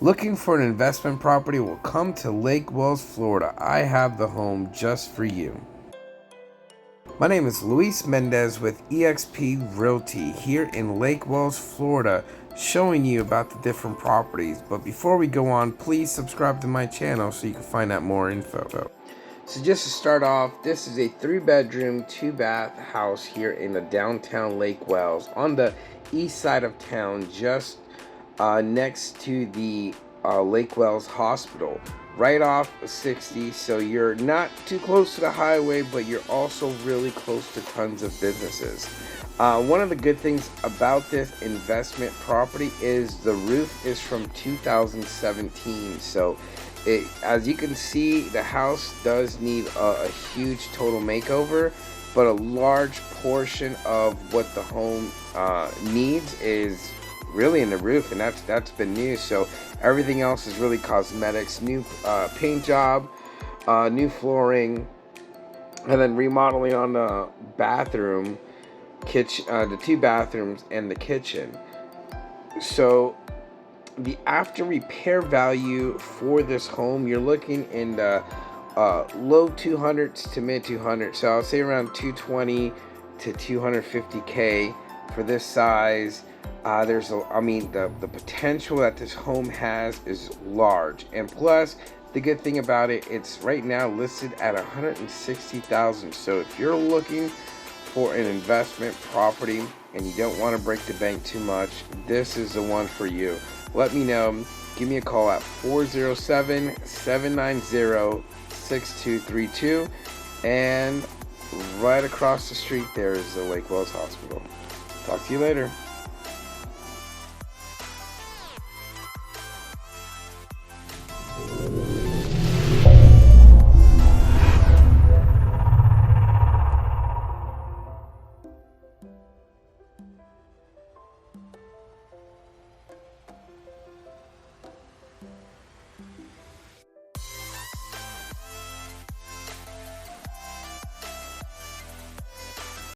Looking for an investment property? Will come to Lake Wells, Florida. I have the home just for you. My name is Luis Mendez with eXp Realty here in Lake Wells, Florida, showing you about the different properties. But before we go on, please subscribe to my channel so you can find out more info. So just to start off, this is a 3-bedroom, 2-bath house here in the downtown Lake Wells on the east side of town, just next to the Lake Wells Hospital, right off 60. So you're not too close to the highway, but you're also really close to tons of businesses. One of the good things about this investment property is the roof is from 2017. So as you can see, the house does need a huge total makeover, but a large portion of what the home needs is really in the roof, and that's been new. So everything else is really cosmetics, new paint job, new flooring, and then remodeling on the bathroom, kitchen, the 2 bathrooms and the kitchen. So the after repair value for this home, you're looking in the low 200s to mid 200s. So I'll say around 220 to 250K for this size. The potential that this home has is large, and plus the good thing about it, it's right now listed at $160,000. So if you're looking for an investment property and you don't want to break the bank too much, this is the one for you. Let me know. Give me a call at 407-790-6232, and right across the street there is the Lake Wells Hospital. Talk to you later.